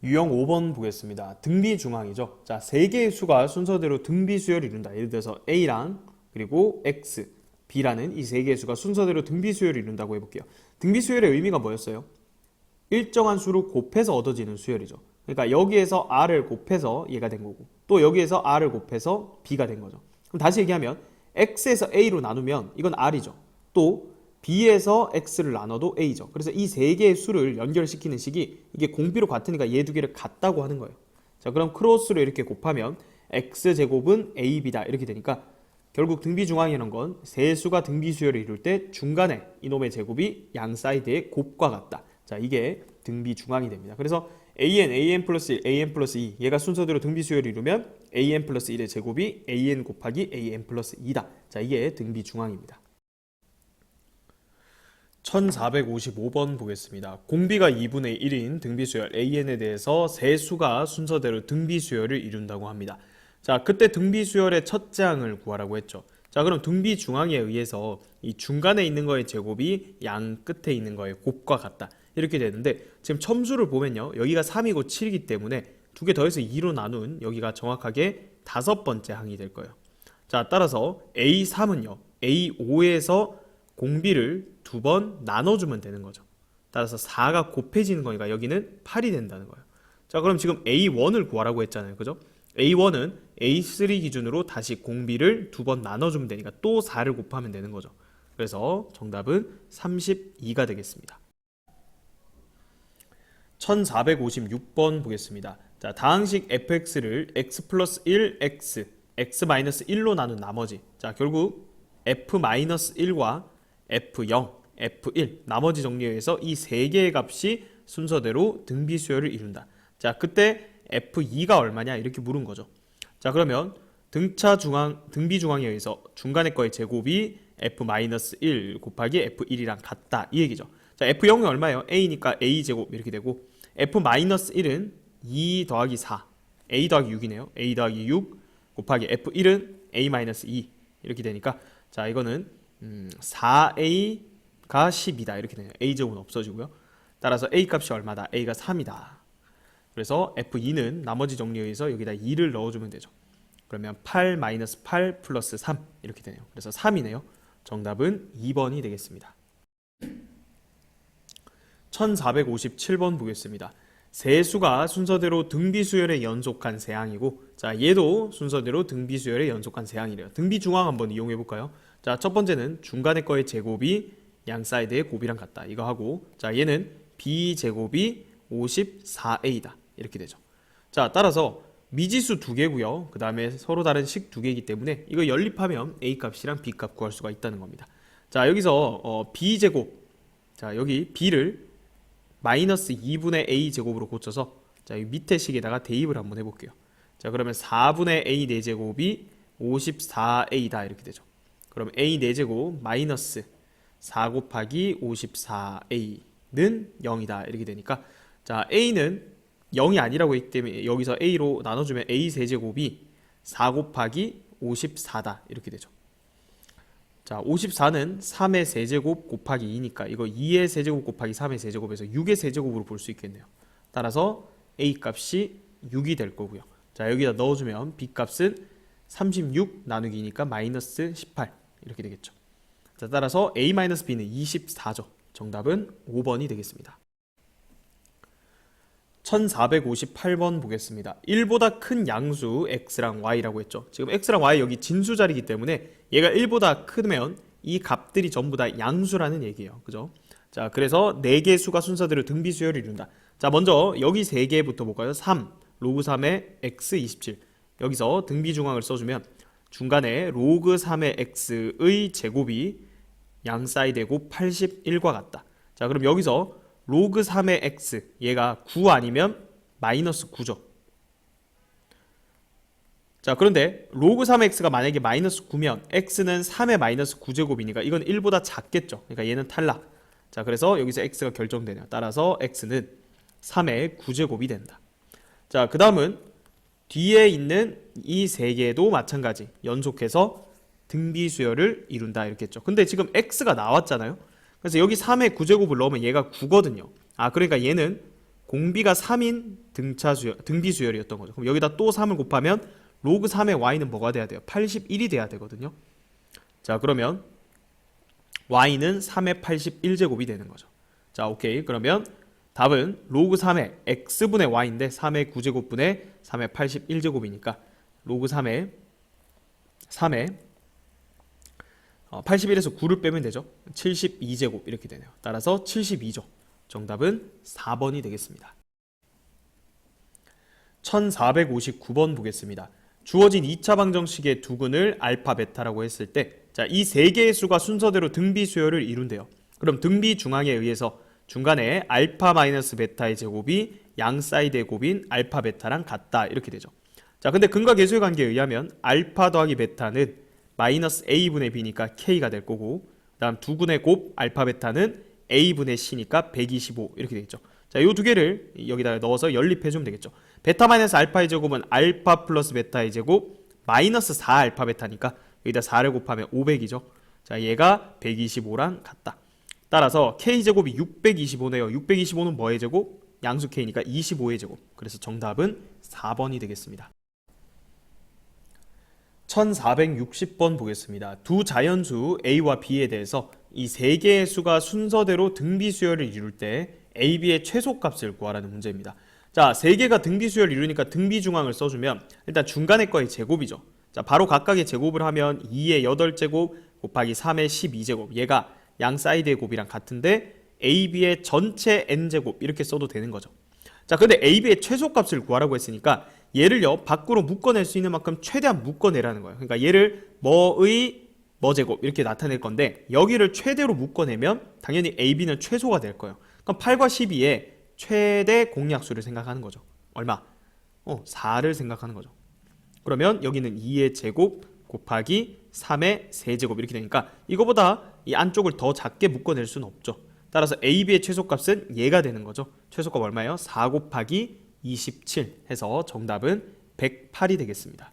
유형 5번 보겠습니다. 등비 중앙이죠. 자, 세 개의 수가 순서대로 등비 수열을 이룬다. 예를 들어서 A랑 그리고 X, B라는 이 세 개의 수가 순서대로 등비 수열을 이룬다고 해볼게요. 등비 수열의 의미가 뭐였어요? 일정한 수를 곱해서 얻어지는 수열이죠. 그러니까 여기에서 R을 곱해서 얘가 된 거고, 또 여기에서 R을 곱해서 B가 된 거죠. 그럼 다시 얘기하면 X에서 A로 나누면 이건 R이죠. 또 B에서 X를 나눠도 A죠. 그래서 이 세 개의 수를 연결시키는 식이 이게 공비로 같으니까 얘 두 개를 같다고 하는 거예요. 자, 그럼 크로스로 이렇게 곱하면 X제곱은 AB다 이렇게 되니까 결국 등비중앙이라는 건 세 수가 등비수열을 이룰 때 중간에 이놈의 제곱이 양 사이드의 곱과 같다. 자, 이게 등비중앙이 됩니다. 그래서 AN 플러스 1, AN 플러스 2 얘가 순서대로 등비수열을 이루면 AN 플러스 1의 제곱이 AN 곱하기 AN 플러스 2다. 자, 이게 등비중앙입니다. 1455번 보겠습니다. 공비가 2분의 1인 등비수열 AN에 대해서 세 수가 순서대로 등비수열을 이룬다고 합니다. 자, 그때 등비수열의 첫째 항을 구하라고 했죠. 자, 그럼 등비중앙에 의해서 이 중간에 있는 거의 제곱이 양 끝에 있는 거의 곱과 같다. 이렇게 되는데 지금 첨수를 보면요. 여기가 3이고 7이기 때문에 두 개 더해서 2로 나눈 여기가 정확하게 다섯 번째 항이 될 거예요. 자, 따라서 A3은요. A5에서 공비를 두 번 나눠주면 되는 거죠. 따라서 4가 곱해지는 거니까 여기는 8이 된다는 거예요. 자, 그럼 지금 A1을 구하라고 했잖아요. 그죠? A1은 A3 기준으로 다시 공비를 두 번 나눠주면 되니까 또 4를 곱하면 되는 거죠. 그래서 정답은 32가 되겠습니다. 1456번 보겠습니다. 자, 다항식 fx를 x 플러스 1, x 마이너스 1로 나눈 나머지, 자, 결국 f 마이너스 1과 f0, f1 나머지 정리에 의해서 이 세 개의 값이 순서대로 등비수열을 이룬다. 자, 그때 f2가 얼마냐 이렇게 물은 거죠. 자, 그러면 등비중앙에 의해서 중간에 거의 제곱이 f-1 곱하기 f1이랑 같다 이 얘기죠. 자, f0이 얼마예요? a니까 a제곱 이렇게 되고 f-1은 2 더하기 4 a 더하기 6이네요. a 더하기 6 곱하기 f1은 a-2 이렇게 되니까 자, 이거는 4a가 10이다 이렇게 되네요. a제곱은 없어지고요. 따라서 a 값이 얼마다? a가 3이다. 그래서 f2는 나머지 정리에 의해서 여기다 2를 넣어주면 되죠. 그러면 8-8 플러스 3 이렇게 되네요. 그래서 3이네요. 정답은 2번이 되겠습니다. 1457번 보겠습니다. 세 수가 순서대로 등비수열에 연속한 세항이고, 자, 얘도 순서대로 등비수열에 연속한 세항이래요. 등비중앙 한번 이용해 볼까요? 자, 첫 번째는 중간에 거의 제곱이 양 사이드의 곱이랑 같다 이거 하고, 자, 얘는 b제곱이 54a다 이렇게 되죠. 자, 따라서 미지수 두 개고요. 그 다음에 서로 다른 식 두 개이기 때문에 이거 연립하면 a 값이랑 b 값 구할 수가 있다는 겁니다. 자, 여기서 b제곱, 자, 여기 b를 마이너스 2분의 a 제곱으로 고쳐서 자, 이 밑에 식에다가 대입을 한번 해볼게요. 자, 그러면 4분의 a 4제곱이 54a다 이렇게 되죠. 그럼 a 4제곱 마이너스 4 곱하기 54a는 0이다 이렇게 되니까 자, a는 0이 아니라고 했기 때문에 여기서 a로 나눠주면 a 세제곱이 4 곱하기 54다 이렇게 되죠. 자, 54는 3의 세제곱 곱하기 2니까 이거 2의 세제곱 곱하기 3의 세제곱에서 6의 세제곱으로 볼 수 있겠네요. 따라서 a 값이 6이 될 거고요. 자, 여기다 넣어주면 b 값은 36 나누기니까 마이너스 18 이렇게 되겠죠. 자, 따라서 a-b는 24죠. 정답은 5번이 되겠습니다. 1458번 보겠습니다. 1보다 큰 양수 x랑 y라고 했죠. 지금 x랑 y 여기 진수 자리이기 때문에 얘가 1보다 크면 이 값들이 전부 다 양수라는 얘기예요. 그죠? 자, 그래서 4개의 수가 순서대로 등비수열을 이룬다. 자, 먼저 여기 3개부터 볼까요? 3, 로그 3의 x 27. 여기서 등비중앙을 써주면 중간에 로그 3의 x의 제곱이 양 사이드의 곱 81과 같다. 자, 그럼 여기서 로그 3의 x 얘가 9 아니면 마이너스 9죠. 자, 그런데 로그 3x가 만약에 마이너스 9면 x는 3의 마이너스 9제곱이니까 이건 1보다 작겠죠. 그러니까 얘는 탈락. 자, 그래서 여기서 x가 결정되네요. 따라서 x는 3의 9제곱이 된다. 자, 그 다음은 뒤에 있는 이 세 개도 마찬가지 연속해서 등비수열을 이룬다 이렇게 했죠. 근데 지금 x가 나왔잖아요. 그래서 여기 3의 9제곱을 넣으면 얘가 9거든요. 아, 그러니까 얘는 공비가 3인 등비 수열이었던 거죠. 그럼 여기다 또 3을 곱하면 로그 3의 y는 뭐가 돼야 돼요? 81이 돼야 되거든요. 자, 그러면 y는 3의 81제곱이 되는 거죠. 자, 오케이. 그러면 답은 로그 3의 x분의 y인데 3의 9제곱분의 3의 81제곱이니까 로그 3의 81에서 9를 빼면 되죠. 72제곱 이렇게 되네요. 따라서 72죠. 정답은 4번이 되겠습니다. 1459번 보겠습니다. 주어진 2차 방정식의 두근을 알파, 베타라고 했을 때, 자, 이 세 개의 수가 순서대로 등비 수열을 이룬대요. 그럼 등비 중앙에 의해서 중간에 알파 마이너스 베타의 제곱이 양 사이드의 곱인 알파, 베타랑 같다. 이렇게 되죠. 자, 근데 근과 계수의 관계에 의하면 알파 더하기 베타는 마이너스 a분의 b니까 k가 될 거고, 그 다음 두근의 곱 알파, 베타는 a분의 c니까 125 이렇게 되겠죠. 자, 이 두 개를 여기다 넣어서 연립해주면 되겠죠. 베타 마이너스 알파의 제곱은 알파 플러스 베타의 제곱 마이너스 4 알파 베타니까 여기다 4를 곱하면 500이죠. 자, 얘가 125랑 같다. 따라서 k제곱이 625네요. 625는 뭐의 제곱? 양수 k니까 25의 제곱. 그래서 정답은 4번이 되겠습니다. 1460번 보겠습니다. 두 자연수 a와 b에 대해서 이 세 개의 수가 순서대로 등비 수열을 이룰 때 a, b의 최소값을 구하라는 문제입니다. 자, 세 개가 등비 수열을 이루니까 등비 중앙을 써주면 일단 중간의 거의 제곱이죠. 자, 바로 각각의 제곱을 하면 2의 8제곱 곱하기 3의 12제곱, 얘가 양 사이드의 곱이랑 같은데 a, b의 전체 n제곱 이렇게 써도 되는 거죠. 자, 근데 a, b의 최소값을 구하라고 했으니까 얘를요 밖으로 묶어낼 수 있는 만큼 최대한 묶어내라는 거예요. 그러니까 얘를 뭐의 뭐제곱 이렇게 나타낼 건데 여기를 최대로 묶어내면 당연히 a, b는 최소가 될 거예요. 그럼 8과 12의 최대 공약수를 생각하는 거죠. 얼마? 4를 생각하는 거죠. 그러면 여기는 2의 제곱 곱하기 3의 세제곱 이렇게 되니까 이거보다 이 안쪽을 더 작게 묶어낼 수는 없죠. 따라서 a, b의 최소값은 얘가 되는 거죠. 최소값 얼마예요? 4 곱하기 27 해서 정답은 108이 되겠습니다.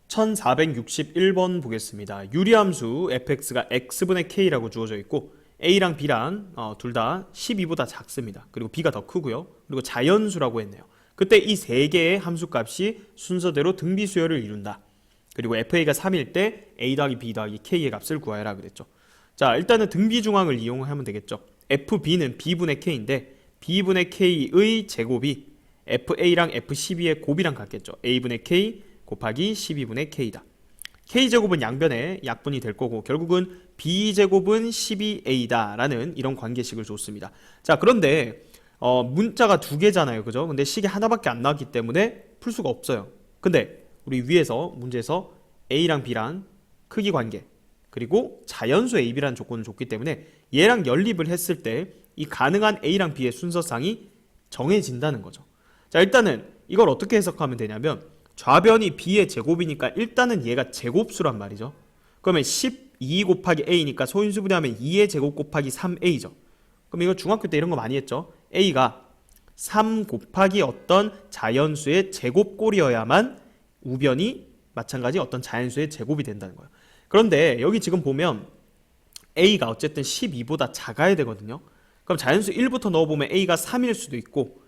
1461번 보겠습니다. 유리함수 fx가 x분의 k라고 주어져 있고 a랑 b랑 둘 다 12보다 작습니다. 그리고 b가 더 크고요. 그리고 자연수라고 했네요. 그때 이 세 개의 함수값이 순서대로 등비 수열을 이룬다. 그리고 fa가 3일 때 a 더하기 b 더하기 k의 값을 구하여라 그랬죠. 자, 일단은 등비 중앙을 이용하면 되겠죠. fb는 b분의 k인데 b분의 k의 제곱이 fa랑 f12의 곱이랑 같겠죠. a분의 k 곱하기 12분의 k다. k제곱은 양변에 약분이 될 거고 결국은 b제곱은 12a다 라는 이런 관계식을 줬습니다. 자, 그런데 문자가 두 개잖아요. 그죠? 근데 식이 하나밖에 안 나왔기 때문에 풀 수가 없어요. 근데 우리 위에서 문제에서 a랑 b랑 크기 관계 그리고 자연수 ab라는 조건을 줬기 때문에 얘랑 연립을 했을 때 이 가능한 a랑 b의 순서상이 정해진다는 거죠. 자, 일단은 이걸 어떻게 해석하면 되냐면 좌변이 b의 제곱이니까 일단은 얘가 제곱수란 말이죠. 그러면 12 곱하기 a니까 소인수분해하면 2의 제곱 곱하기 3a죠. 그럼 이거 중학교 때 이런 거 많이 했죠. a가 3 곱하기 어떤 자연수의 제곱꼴이어야만 우변이 마찬가지 어떤 자연수의 제곱이 된다는 거예요. 그런데 여기 지금 보면 a가 어쨌든 12보다 작아야 되거든요. 그럼 자연수 1부터 넣어보면 a가 3일 수도 있고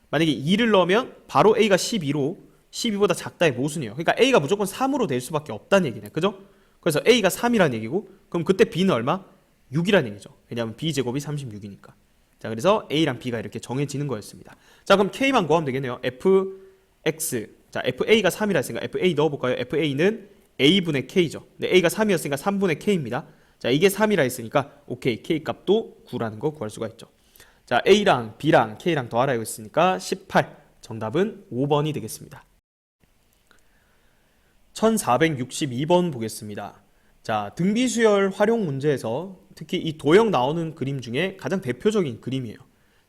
만약에 2를 넣으면 바로 a가 12로 12보다 작다의 모순이에요. 그러니까 a가 무조건 3으로 될 수밖에 없다는 얘기네. 그죠? 그래서 a가 3이라는 얘기고 그럼 그때 b는 얼마? 6이라는 얘기죠. 왜냐하면 b제곱이 36이니까. 자, 그래서 a랑 b가 이렇게 정해지는 거였습니다. 자, 그럼 k만 구하면 되겠네요. fx. 자, fa가 3이라 했으니까 fa 넣어볼까요? fa는 a분의 k죠. 근데 a가 3이었으니까 3분의 k입니다. 자, 이게 3이라 했으니까 오케이, k 값도 9라는 거 구할 수가 있죠. 자, a랑 b랑 k랑 더하라고 했으니까 18. 정답은 5번이 되겠습니다. 1462번 보겠습니다. 자, 등비수열 활용 문제에서 특히 이 도형 나오는 그림 중에 가장 대표적인 그림이에요.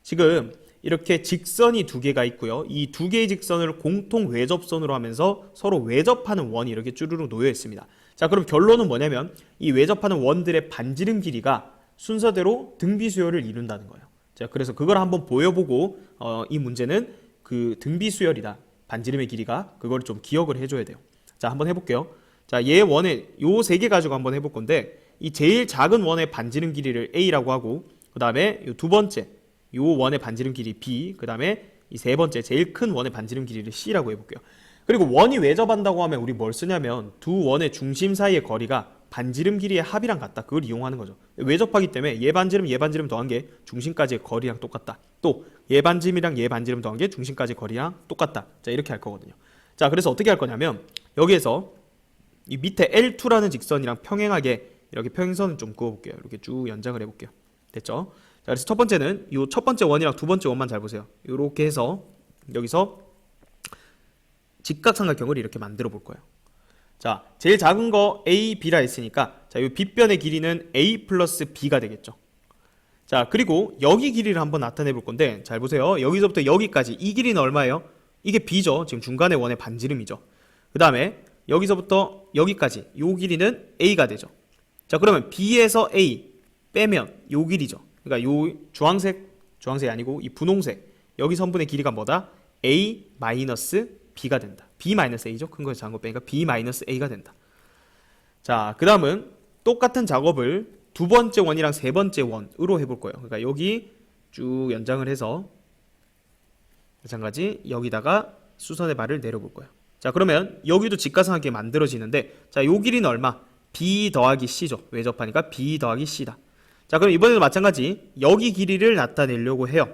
지금 이렇게 직선이 두 개가 있고요. 이 두 개의 직선을 공통 외접선으로 하면서 서로 외접하는 원이 이렇게 쭈루룩 놓여 있습니다. 자, 그럼 결론은 뭐냐면 이 외접하는 원들의 반지름 길이가 순서대로 등비수열을 이룬다는 거예요. 자, 그래서 그걸 한번 보여보고 이 문제는 그 등비수열이다. 반지름의 길이가 그걸 좀 기억을 해줘야 돼요. 자, 한번 해볼게요. 자, 얘 원의 요 세 개 가지고 한번 해볼 건데 이 제일 작은 원의 반지름 길이를 a라고 하고 그 다음에 두 번째 요 원의 반지름 길이 b, 그 다음에 이 세 번째 제일 큰 원의 반지름 길이를 c라고 해볼게요. 그리고 원이 외접한다고 하면 우리 뭘 쓰냐면 두 원의 중심 사이의 거리가 반지름 길이의 합이랑 같다. 그걸 이용하는 거죠. 외접하기 때문에 얘 반지름 더한 게 중심까지의 거리랑 똑같다. 또 얘 반지름이랑 얘 반지름 더한 게 중심까지의 거리랑 똑같다. 자, 이렇게 할 거거든요. 자, 그래서 어떻게 할 거냐면 여기에서 이 밑에 L2라는 직선이랑 평행하게 이렇게 평행선을 좀 그어볼게요. 이렇게 쭉 연장을 해볼게요. 됐죠? 자, 그래서 첫 번째는 이 첫 번째 원이랑 두 번째 원만 잘 보세요. 이렇게 해서 여기서 직각삼각형을 이렇게 만들어 볼 거예요. 자, 제일 작은 거 A, B라 했으니까 자, 이 빗변의 길이는 A 플러스 B가 되겠죠. 자, 그리고 여기 길이를 한번 나타내 볼 건데 잘 보세요. 여기서부터 여기까지 이 길이는 얼마예요? 이게 B죠. 지금 중간에 원의 반지름이죠. 그 다음에 여기서부터 여기까지 요 길이는 A가 되죠. 자, 그러면 B에서 A 빼면 요 길이죠. 그러니까 요 주황색이 아니고 이 분홍색 여기 선분의 길이가 뭐다? A 마이너스 B가 된다. B 마이너스 A죠. 큰 거에서 작은 거 빼니까 B 마이너스 A가 된다. 자, 그 다음은 똑같은 작업을 두 번째 원이랑 세 번째 원으로 해볼 거예요. 그러니까 여기 쭉 연장을 해서 마찬가지 여기다가 수선의 발을 내려볼 거예요. 자, 그러면 여기도 직각삼각형이 만들어지는데 자, 요 길이는 얼마? B 더하기 C죠. 외접하니까 B 더하기 C다. 자, 그럼 이번에도 마찬가지 여기 길이를 나타내려고 해요.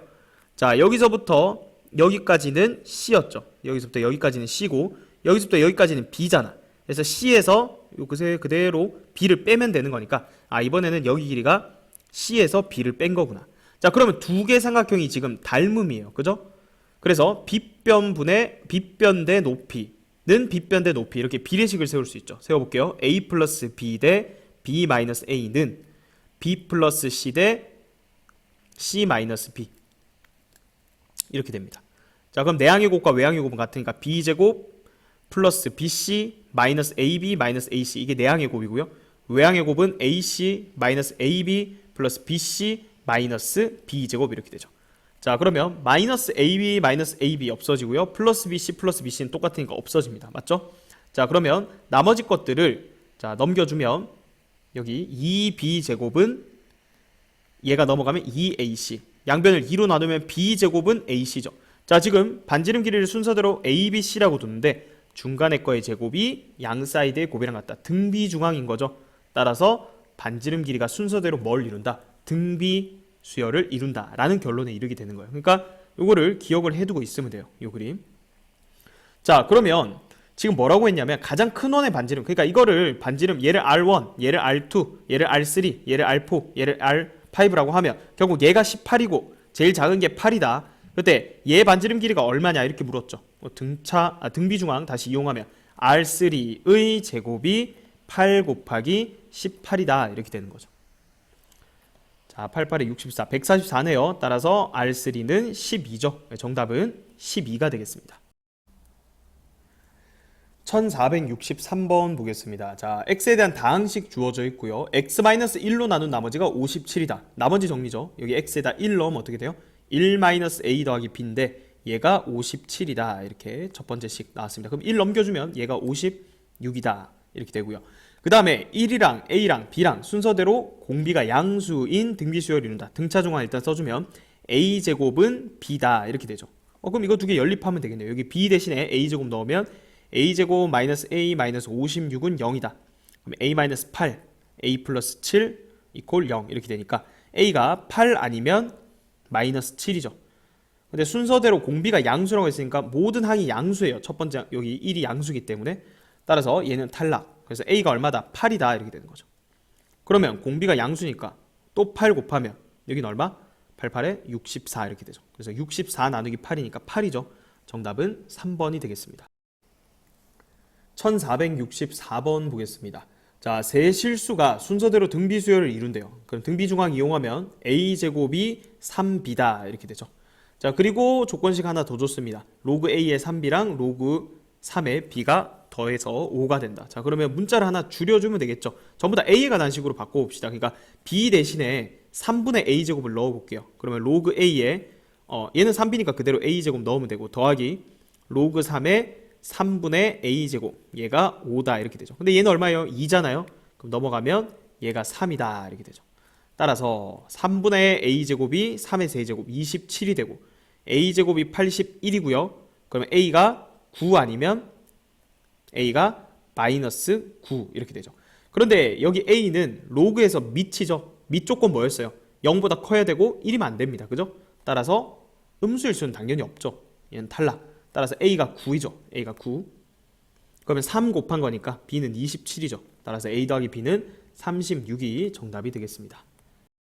자, 여기서부터 여기까지는 C였죠. 여기서부터 여기까지는 C고 여기서부터 여기까지는 B잖아. 그래서 C에서 그대로 B를 빼면 되는 거니까 아, 이번에는 여기 길이가 C에서 B를 뺀 거구나. 자, 그러면 두 개 삼각형이 지금 닮음이에요. 그죠? 그래서 빗변 대 높이는 빗변 대 높이 이렇게 비례식을 세울 수 있죠. 세워볼게요. A 플러스 B 대 B 마이너스 A는 B 플러스 C 대 C 마이너스 B 이렇게 됩니다. 자, 그럼 내항의 곱과 외항의 곱은 같으니까 B제곱 플러스 BC 마이너스 AB 마이너스 AC 이게 내항의 곱이고요. 외항의 곱은 AC 마이너스 AB 플러스 BC 마이너스 B제곱 이렇게 되죠. 자, 그러면 마이너스 AB 마이너스 AB 없어지고요. 플러스 BC 플러스 BC는 똑같으니까 없어집니다. 맞죠? 자, 그러면 나머지 것들을 자 넘겨주면 여기 2B제곱은 얘가 넘어가면 2AC 양변을 2로 나누면 B제곱은 AC죠. 자, 지금 반지름 길이를 순서대로 ABC라고 두는데 중간에 거의 제곱이 양 사이드의 곱이랑 같다. 등비중앙인 거죠. 따라서 반지름 길이가 순서대로 뭘 이룬다? 등비 수열을 이룬다 라는 결론에 이르게 되는 거예요. 그러니까 요거를 기억을 해두고 있으면 돼요. 요 그림. 자, 그러면 지금 뭐라고 했냐면 가장 큰 원의 반지름, 그러니까 이거를 반지름 얘를 R1, 얘를 R2, 얘를 R3, 얘를 R4, 얘를 R5라고 하면 결국 얘가 18이고 제일 작은 게 8이다. 그때 얘 반지름 길이가 얼마냐 이렇게 물었죠. 등비중앙 다시 이용하면 R3의 제곱이 8 곱하기 18이다 이렇게 되는 거죠. 자, 88에 64, 144네요. 따라서 R3는 12죠. 정답은 12가 되겠습니다. 1463번 보겠습니다. 자, x에 대한 다항식 주어져 있고요. x-1로 나눈 나머지가 57이다. 나머지 정리죠. 여기 x에다 1 넣으면 어떻게 돼요? 1-a 더하기 b인데 얘가 57이다. 이렇게 첫 번째 식 나왔습니다. 그럼 1 넘겨주면 얘가 56이다. 이렇게 되고요. 그 다음에 1이랑 A랑 B랑 순서대로 공비가 양수인 등비수열을 이룬다. 등차중앙 일단 써주면 A제곱은 B다 이렇게 되죠. 그럼 이거 두 개 연립하면 되겠네요. 여기 B 대신에 A제곱 넣으면 A제곱 마이너스 A 마이너스 56은 0이다. 그럼 A 마이너스 8, A 플러스 7 이퀄 0 이렇게 되니까 A가 8 아니면 마이너스 7이죠. 근데 순서대로 공비가 양수라고 했으니까 모든 항이 양수예요. 첫 번째 여기 1이 양수기 때문에 따라서 얘는 탈락. 그래서 A가 얼마다? 8이다 이렇게 되는 거죠. 그러면 공비가 양수니까 또 8 곱하면 여기는 얼마? 88에 64 이렇게 되죠. 그래서 64 나누기 8이니까 8이죠. 정답은 3번이 되겠습니다. 1464번 보겠습니다. 자, 세 실수가 순서대로 등비수열을 이룬대요. 그럼 등비중앙 이용하면 A제곱이 3B다 이렇게 되죠. 자, 그리고 조건식 하나 더 줬습니다. 로그 A의 3B랑 로그 3의 B가 더해서 5가 된다. 자, 그러면 문자를 하나 줄여주면 되겠죠. 전부 다 A에 관한 식으로 바꿔봅시다. 그러니까 B 대신에 3분의 A제곱을 넣어볼게요. 그러면 로그 A에 얘는 3B니까 그대로 A제곱 넣으면 되고 더하기 로그 3의 3분의 A제곱 얘가 5다 이렇게 되죠. 근데 얘는 얼마예요? 2잖아요. 그럼 넘어가면 얘가 3이다 이렇게 되죠. 따라서 3분의 a제곱이 3의 세제곱 27이 되고 a제곱이 81이고요. 그러면 a가 9 아니면 a가 마이너스 9 이렇게 되죠. 그런데 여기 a는 로그에서 밑이죠. 밑 조건 뭐였어요? 0보다 커야 되고 1이면 안 됩니다. 그죠? 따라서 음수일 수는 당연히 없죠. 얘는 탈락. 따라서 a가 9이죠. a가 9. 그러면 3 곱한 거니까 b는 27이죠. 따라서 a 더하기 b는 36이 정답이 되겠습니다.